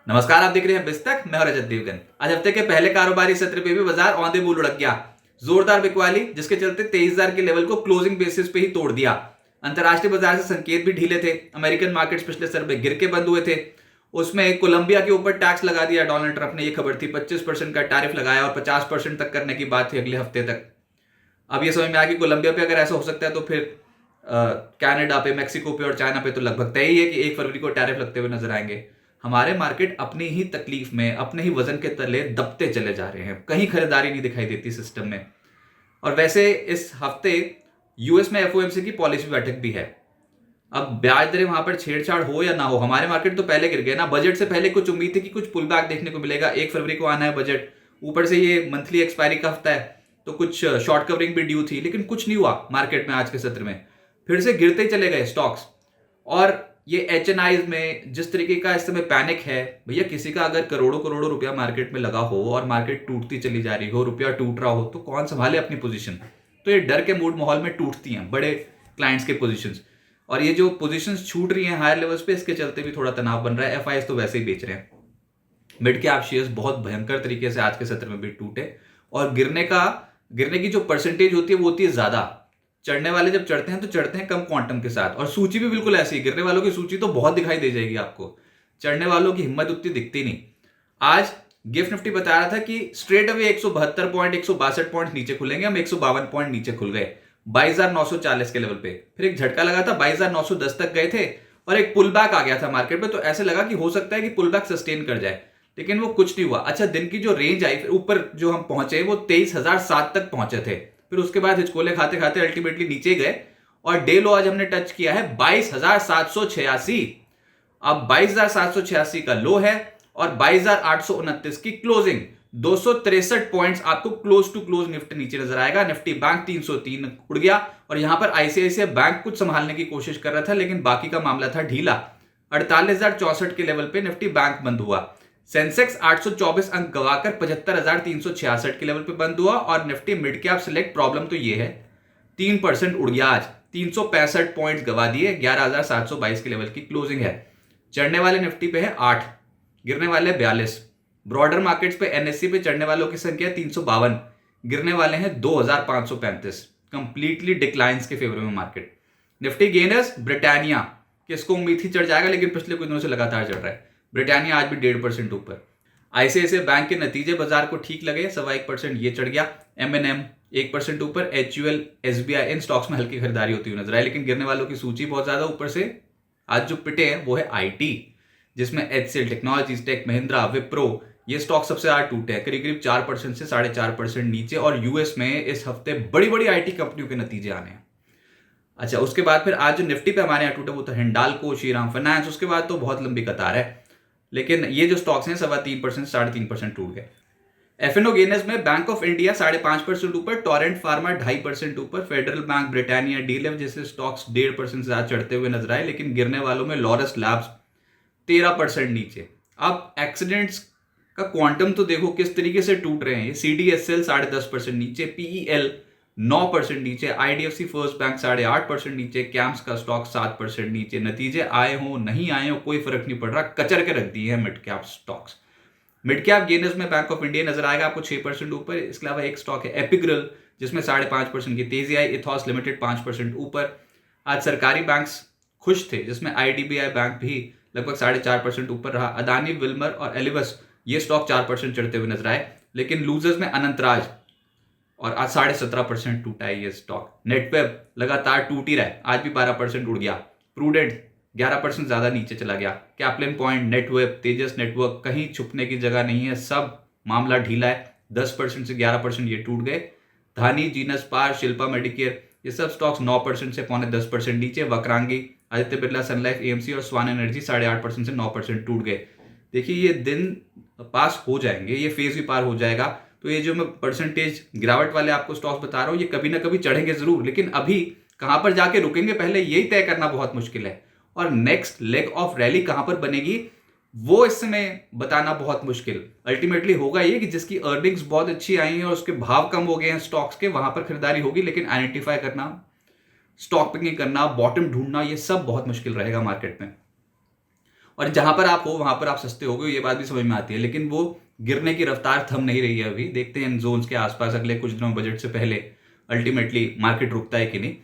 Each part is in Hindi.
नमस्कार, आप देख रहे हैं बिस्तक। मैं हूं रजत देवगन। आज हफ्ते के पहले कारोबारी सत्र पे भी बाजार ऑन द बुल लुढ़क गया। जोरदार बिकवाली जिसके चलते 23,000 के लेवल को क्लोजिंग बेसिस पे ही तोड़ दिया। अंतरराष्ट्रीय बाजार से संकेत भी ढीले थे। अमेरिकन मार्केट्स पिछले सत्र में गिर के बंद हुए थे। उसमें कोलंबिया के ऊपर टैक्स लगा दिया डोनाल्ड ट्रंप ने, यह खबर थी। 25% का टैरिफ लगाया और 50% तक करने की बात थी अगले हफ्ते तक। अब यह समझ में आया कि कोलंबिया पे अगर ऐसा हो सकता है तो फिर कनाडा पे, मेक्सिको पे और चाइना पे तो लगभग तय ही है कि 1 फरवरी को टैरिफ लगते हुए नजर आएंगे। हमारे मार्केट अपनी ही तकलीफ में, अपने ही वजन के तले दबते चले जा रहे हैं। कहीं खरीदारी नहीं दिखाई देती सिस्टम में। और वैसे इस हफ्ते यूएस में एफओएमसी की पॉलिसी बैठक भी है। अब ब्याज दरें वहां पर छेड़छाड़ हो या ना हो, हमारे मार्केट तो पहले गिर गए ना। बजट से पहले कुछ उम्मीद थी कि कुछ पुल बैक देखने को मिलेगा। 1 फरवरी को आना है बजट, ऊपर से ये मंथली एक्सपायरी का हफ्ता है तो कुछ शॉर्ट कवरिंग भी ड्यू थी, लेकिन कुछ नहीं हुआ मार्केट में। आज के सत्र में फिर से गिरते ही चले गए स्टॉक्स। और ये एचएनआईज में जिस तरीके का इस समय पैनिक है, भैया किसी का अगर करोड़ों करोड़ों रुपया मार्केट में लगा हो और मार्केट टूटती चली जा रही हो, रुपया टूट रहा हो, तो कौन संभाले अपनी पोजीशन। तो ये डर के मूड माहौल में टूटती हैं बड़े क्लाइंट्स के पोजीशंस। और ये जो पोजीशंस छूट रही हैं हायर लेवल्स पे, इसके चलते भी थोड़ा तनाव बन रहा है। एफआईएस तो वैसे ही बेच रहे हैं। मिड कैप शेयर्स बहुत भयंकर तरीके से आज के सत्र में भी टूटे। और गिरने की जो परसेंटेज होती है वो होती है ज्यादा। चढ़ने वाले जब चढ़ते हैं तो चढ़ते हैं कम क्वांटम के साथ। और सूची भी बिल्कुल ऐसी है। गिरने वालों की सूची तो बहुत दिखाई दे जाएगी आपको, चढ़ने वालों की हिम्मत उतनी दिखती नहीं। आज गिफ्ट निफ्टी बता रहा था कि स्ट्रेट अवे 172 पॉइंट, 162 पॉइंट नीचे खुलेंगे। हम 152 पॉइंट नीचे खुल गए 22,940 के लेवल पे। फिर एक झटका लगा था, 22,910 तक गए थे और एक पुल बैक आ गया था मार्केट में। तो ऐसे लगा कि हो सकता है कि पुल बैक सस्टेन कर जाए, लेकिन वो कुछ नहीं हुआ। अच्छा, दिन की जो रेंज आई, फिर ऊपर जो हम पहुंचे वो 23,007 तक पहुंचे थे। फिर उसके बाद हिचकोले खाते खाते अल्टीमेटली नीचे गए और डे लो आज हमने टच किया है 22,786। अब 22,786 का लो है और 22,829 की क्लोजिंग। 263 पॉइंट्स आपको क्लोज टू क्लोज निफ्टी नीचे नजर आएगा। निफ्टी बैंक 303 उड़ गया और यहां पर आईसीआईसीआई बैंक कुछ संभालने की कोशिश कर रहा था, लेकिन बाकी का मामला था ढीला। 48,064 के लेवल पे निफ्टी बैंक बंद हुआ। सेंसेक्स 824 अंक गवाकर 75,366 के लेवल पे बंद हुआ। और Nifty mid cap select, problem तो ये है 3% उड़ गया आज। 365 पॉइंट्स गवा दिए। 11,722 के लेवल की क्लोजिंग है। चढ़ने वाले निफ्टी पे है 8, गिरने वाले 42। ब्रॉडर मार्केट्स पे एनएससी पे चढ़ने वालों की संख्या 352, गिरने वाले हैं 2,535। कंप्लीटली डिक्लाइंस के फेवर में मार्केट। निफ्टी गेनर्स ब्रिटानिया, किसको उम्मीद थी चढ़ जाएगा, लेकिन पिछले कुछ दिनों से लगातार चढ़ रहा है। ब्रिटानिया आज भी 1.5% ऊपर। आईसीआईसीआई बैंक के नतीजे बाजार को ठीक लगे, 1.25% ये चढ़ गया। एमएनएम 1% ऊपर। एचयूएल, एसबीआई, इन स्टॉक्स में हल्की खरीदारी होती हुई नजर आई, लेकिन गिरने वालों की सूची बहुत ज्यादा। ऊपर से आज जो पिटे हैं वो है आईटी, जिसमें HCL technologies, tech Mahindra, Wipro, ये स्टॉक सबसे ज्यादा टूटे हैं, करीब करीब 4% से 4.5% नीचे। और यूएस में इस हफ्ते बड़ी बड़ी आईटी कंपनियों के नतीजे आने हैं। अच्छा, उसके बाद फिर आज जो निफ्टी पे हमारे यहाँ टूटे वो तो हिंडाल्को, श्रीराम फाइनेंस, उसके बाद तो बहुत लंबी कतार है। लेकिन ये जो स्टॉक्स हैं 3.25% 3.5% टूट गए। एफएनओ गेनर्स में बैंक ऑफ इंडिया 5.5% ऊपर, टोरेंट फार्मा 2.5% ऊपर, फेडरल बैंक, ब्रिटानिया, डीलेव जैसे स्टॉक्स 1.5% से ज्यादा चढ़ते हुए नजर आए। लेकिन गिरने वालों में लॉरस लैब्स 13% नीचे। अब एक्सीडेंट्स का क्वांटम तो देखो किस तरीके से टूट रहे हैं। सीडीएसएल 10.5% नीचे, पीईएल 9% नीचे, आईडीएफसी फर्स्ट बैंक 8.5% नीचे, कैम्स का स्टॉक 7% नीचे। नतीजे आए हो नहीं आए हो कोई फर्क नहीं पड़ रहा, कचर के रख दिए हैं mid cap stocks. Mid cap gainers में बैंक ऑफ इंडिया नजर आएगा आपको 6% ऊपर। इसके अलावा एक स्टॉक है एपिग्रल, जिसमें 5.5% की तेजी आई। इथॉस लिमिटेड 5% ऊपर। आज सरकारी बैंक्स खुश थे, जिसमें आईडीबीआई बैंक भी लगभग 4.5% ऊपर रहा। अदानी, विल्मर और एलिवस ये स्टॉक 4% चढ़ते हुए नजर आए। लेकिन लूजर्स में अनंतराज, और आज 17.5% टूटा है ये स्टॉक। नेटवेब लगातार टूट ही रहा है, आज भी 12% उड़ गया। प्रूडेंट 11% ज्यादा नीचे चला गया। कैप्लिन पॉइंट, नेटवेब, तेजस नेटवर्क, कहीं छुपने की जगह नहीं है, सब मामला ढीला है। 10% से 11% ये टूट गए। धानी, जीनस पार, शिल्पा मेडिकेयर, ये सब स्टॉक्स 9% से 9.25% नीचे। वक्रांगी, आदित्य बिरला, सनलाइफ, एएमसी और स्वान एनर्जी 8.5% से 9% टूट गए। देखिए ये दिन पास हो जाएंगे, ये फेज भी पार हो जाएगा। तो ये जो मैं परसेंटेज गिरावट वाले आपको स्टॉक्स बता रहा हूं, ये कभी ना कभी चढ़ेंगे जरूर, लेकिन अभी कहां पर जाके रुकेंगे पहले यही तय करना बहुत मुश्किल है। और नेक्स्ट लेग ऑफ रैली कहां पर बनेगी वो इस समय बताना बहुत मुश्किल। अल्टीमेटली होगा ये कि जिसकी अर्निंग्स बहुत अच्छी आई हैं और उसके भाव कम हो गए हैं स्टॉक्स के, वहां पर खरीदारी होगी। लेकिन आइडेंटिफाई करना, स्टॉक पिकिंग करना, बॉटम ढूंढना, ये सब बहुत मुश्किल रहेगा मार्केट में। और जहां पर आप हो वहां पर आप सस्ते हो गए, ये बात भी समझ में आती है, लेकिन वो गिरने की रफ्तार थम नहीं रही है अभी। देखते हैं इन जोन्स के आसपास अगले कुछ दिनों बजट से पहले अल्टीमेटली मार्केट रुकता है कि नहीं।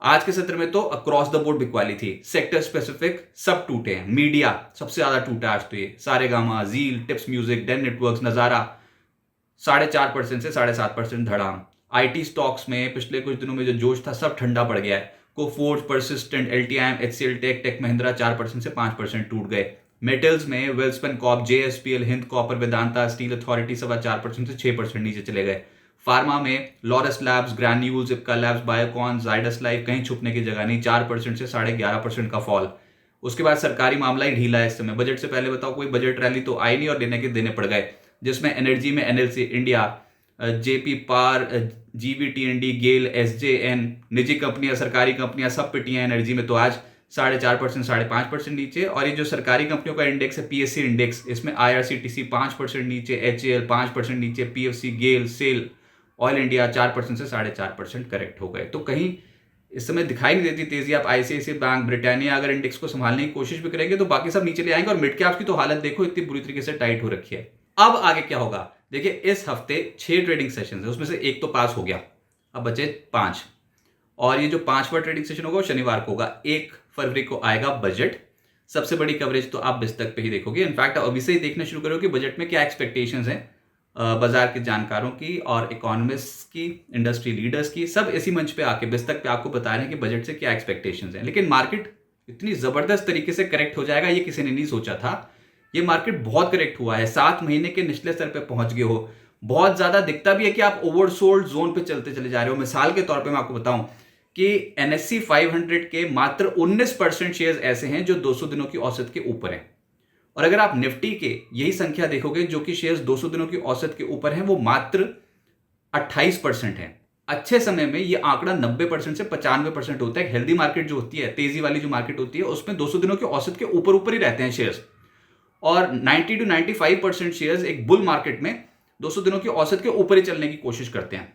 आज के सत्र में तो अक्रॉस द बोर्ड बिकवाली थी, सेक्टर स्पेसिफिक सब टूटे हैं। मीडिया सबसे ज्यादा टूटा आज तो, ये सारेगामा, जील, टिप्स म्यूजिक, डेन नेटवर्क्स, नजारा 4.5% से 7.5% धड़ाम। आईटी स्टॉक्स में पिछले कुछ दिनों में जो जोश था सब ठंडा पड़ गया है। कोफोर्ज, परसिस्टेंट, एलटीआईएम, एचसीएल टेक, टेक महिंद्रा 4% से 5% टूट गए। मेटल्स में वेल्सपन कॉर्प, जेएसपीएल, हिंद कॉपर, वेदांता, स्टील अथॉरिटी 4.25% से 6% नीचे चले गए। फार्मा में लॉरस लैब्स, ग्रैन्यूल्स, इप्का लैब्स, बायोकॉन, जाइडस लाइफ, कहीं छुपने की जगह नहीं, 4% से 11.5% का फॉल। उसके बाद सरकारी मामला ही ढीला है इस समय। बजट से पहले बताओ कोई बजट रैली तो आई नहीं और लेने के देने पड़ गए, जिसमें एनर्जी में एनएलसी इंडिया, जेपी पार, जीवीटीएनडी, गेल, एसजेएन, निजी कंपनियां, सरकारी कंपनियां सब पिटियां एनर्जी में तो आज 4.5% 5.5% नीचे। और ये जो सरकारी कंपनियों का इंडेक्स है पीएससी इंडेक्स, इसमें आईआरसीटीसी 5% नीचे, एचएएल 5% नीचे, पीएफसी, गेल, सेल, ऑयल इंडिया 4% से 4.5% करेक्ट हो गए। तो कहीं इस समय दिखाई नहीं देती तेजी। आप आईसीआईसीआई बैंक, ब्रिटानिया अगर इंडेक्स को संभालने की कोशिश भी करेंगे तो बाकी सब नीचे ले आएंगे। और मिड कैप्स की तो हालत देखो, इतनी बुरी तरीके से टाइट हो रखी है। अब आगे क्या होगा देखिए, इस हफ्ते 6 ट्रेडिंग सेशन है, उसमें से एक तो पास हो गया, अब बचे 5। और ये जो 5वां ट्रेडिंग सेशन होगा वो शनिवार को होगा। 1 फरवरी को आएगा बजट। सबसे बड़ी कवरेज तो आप बिस्तक पे ही देखोगे। इनफैक्ट अभी से ही देखना शुरू करोगे कि बजट में क्या एक्सपेक्टेशंस हैं बाजार के जानकारों की और इकोनॉमिस्ट की, इंडस्ट्री लीडर्स की। सब इसी मंच पे आके बिस्तक पे आपको बता रहे हैं कि बजट से क्या एक्सपेक्टेशंस हैं। लेकिन मार्केट इतनी जबरदस्त तरीके से करेक्ट हो जाएगा ये किसी ने नहीं सोचा था। ये मार्केट बहुत करेक्ट हुआ है, 7 महीने के निचले स्तर पे पहुंच गए हो। बहुत ज्यादा दिखता भी है कि आप ओवरसोल्ड जोन पे चलते चले जा रहे हो। मिसाल के तौर पे मैं आपको बताऊं कि एनएससी 500 के मात्र 19% शेयर्स ऐसे हैं जो 200 दिनों की औसत के ऊपर हैं। और अगर आप निफ्टी के यही संख्या देखोगे जो कि शेयर्स 200 दिनों की औसत के ऊपर हैं, वो मात्र 28% है। अच्छे समय में ये आंकड़ा 90% से 95% होता है। हेल्दी मार्केट जो होती है, तेजी वाली जो मार्केट होती है, उसमें 200 दिनों की औसत के ऊपर ऊपर ही रहते हैं शेयर्स। और 90 to 95% शेयर्स एक बुल मार्केट में 200 दिनों की औसत के ऊपर ही चलने की कोशिश करते हैं।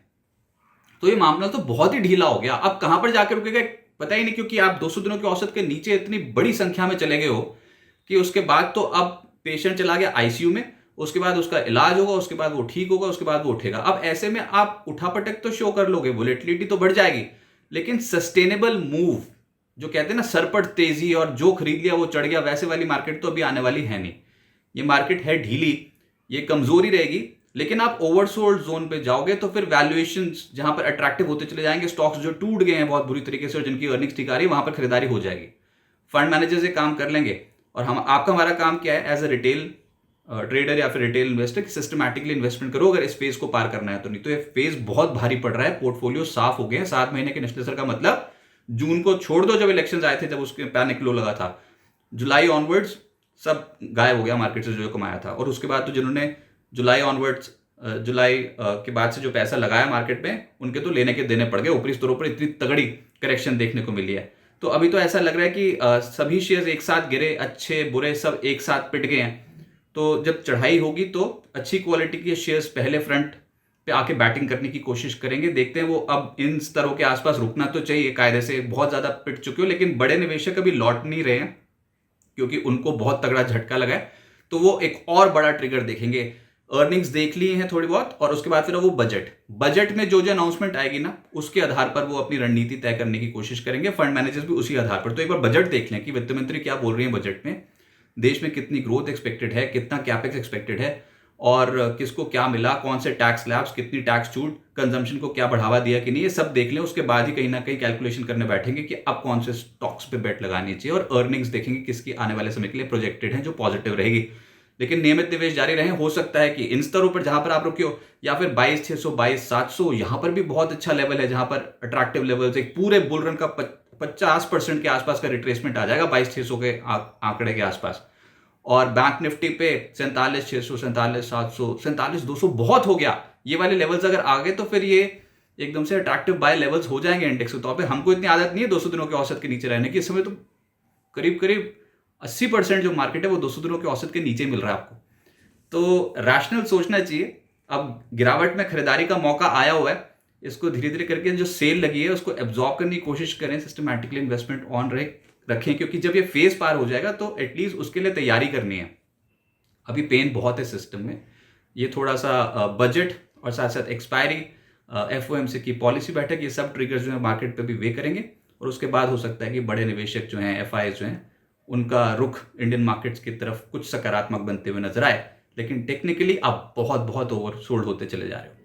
तो ये मामला तो बहुत ही ढीला हो गया। अब कहां पर जाकर रुकेगा पता ही नहीं, क्योंकि आप 200 दिनों की औसत के नीचे इतनी बड़ी संख्या में चले गए हो कि उसके बाद तो अब पेशेंट चला गया आईसीयू में, उसके बाद उसका इलाज होगा, उसके बाद वो ठीक होगा, उसके बाद वो उठेगा। अब ऐसे में आप उठापटक तो शो कर लोगे, वोलेटिलिटी तो बढ़ जाएगी, लेकिन सस्टेनेबल मूव जो कहते हैं ना, सरपट तेजी और जो खरीद लिया वो चढ़ गया, वैसे वाली मार्केट तो अभी आने वाली है नहीं। ये मार्केट है ढीली, ये कमजोरी रहेगी। लेकिन आप ओवरसोल्ड जोन पे जाओगे तो फिर वैल्यूएशंस जहां पर अट्रैक्टिव होते चले जाएंगे। स्टॉक्स जो टूट गए हैं बहुत बुरी तरीके से और जिनकी अर्निंग्स ठीक आ रही है, वहां पर खरीदारी हो जाएगी। फंड मैनेजर से काम कर लेंगे। और हमारा काम क्या है एज अ रिटेल ट्रेडर या फिर रिटेल इन्वेस्टर, सिस्टमैटिकली इन्वेस्टमेंट करो अगर इस फेज को पार करना है तो। नहीं तो ये फेज बहुत भारी पड़ रहा है। पोर्टफोलियो साफ हो गए हैं। 7 महीने के निचले स्तर का मतलब जून को छोड़ दो, जब इलेक्शंस आए थे, जब उसके पैनिक लो लगा था। जुलाई ऑनवर्ड्स सब गायब हो गया मार्केट से जो कमाया था। और उसके बाद तो जिन्होंने जुलाई ऑनवर्ड्स जुलाई के बाद से जो पैसा लगाया मार्केट में, उनके तो लेने के देने पड़ गए। ऊपरी स्तरों पर इतनी तगड़ी करेक्शन देखने को मिली है। तो अभी तो ऐसा लग रहा है कि सभी शेयर्स एक साथ गिरे, अच्छे बुरे सब एक साथ पिट गए हैं। तो जब चढ़ाई होगी तो अच्छी क्वालिटी के शेयर्स पहले फ्रंट पे आके बैटिंग करने की कोशिश करेंगे। देखते हैं वो अब इन स्तरों के आसपास रुकना तो चाहिए कायदे से, बहुत ज्यादा पिट चुके हो। लेकिन बड़े निवेशक अभी लौट नहीं रहे हैं क्योंकि उनको बहुत तगड़ा झटका लगा है। तो वो एक और बड़ा ट्रिगर देखेंगे। अर्निंग्स देख लिए हैं थोड़ी बहुत, और उसके बाद फिर वो बजट में जो अनाउंसमेंट आएगी ना, उसके आधार पर वो अपनी रणनीति तय करने की कोशिश करेंगे। फंड मैनेजर्स भी उसी आधार पर। तो एक बार बजट देख लें कि वित्त मंत्री क्या बोल रही है बजट में, देश में कितनी ग्रोथ एक्सपेक्टेड है, कितना कैपेक्स एक्सपेक्टेड है, और किसको क्या मिला, कौन से टैक्स स्लैब्स, कितनी टैक्स छूट, कंजम्पशन को क्या बढ़ावा दिया कि नहीं, ये सब देख लें। उसके बाद ही कहीं ना कहीं कैलकुलेशन करने बैठेंगे कि अब कौन से स्टॉक्स पे बेट लगानी चाहिए। और अर्निंग्स देखेंगे किसकी आने वाले समय के लिए प्रोजेक्टेड है जो पॉजिटिव रहेगी। लेकिन नियमित निवेश जारी रहे। हो सकता है कि इन स्तरों पर जहां पर आप रुके हो, या फिर 22,600 22,700 यहां पर भी बहुत अच्छा लेवल है, जहां पर अट्रैक्टिव लेवल एक पूरे बुल रन का 50% के आसपास का रिट्रेसमेंट आ जाएगा 22,600 के आंकड़े के आसपास। और बैंक निफ्टी पे 47,600, 47,700, 47,200 बहुत हो गया। ये वाले लेवल्स अगर आ गए तो फिर ये एकदम से अट्रैक्टिव बाय लेवल्स हो जाएंगे इंडेक्स के तौर पे। हमको इतनी आदत नहीं है 200 दिनों के औसत के नीचे रहने की। इस समय तो करीब करीब 80% जो मार्केट है वो 200 दिनों के औसत के नीचे मिल रहा है आपको। तो रैशनल सोचना चाहिए। अब गिरावट में खरीदारी का मौका आया हुआ है, इसको धीरे धीरे करके जो सेल लगी है उसको एब्जॉर्ब करने की कोशिश करें। सिस्टमैटिकली इन्वेस्टमेंट ऑन रहे, रखें, क्योंकि जब ये फेज पार हो जाएगा तो एटलीस्ट उसके लिए तैयारी करनी है। अभी पेन बहुत है सिस्टम में। ये थोड़ा सा बजट और साथ साथ एक्सपायरी, एफओएमसी की पॉलिसी बैठक, ये सब ट्रिगर्स जो है मार्केट पे भी वे करेंगे, और उसके बाद हो सकता है कि बड़े निवेशक जो हैं, एफआईज जो हैं, उनका रुख इंडियन मार्केट्स की तरफ कुछ सकारात्मक बनते हुए नजर आए। लेकिन टेक्निकली आप बहुत बहुत ओवरसोल्ड होते चले जा रहे हो।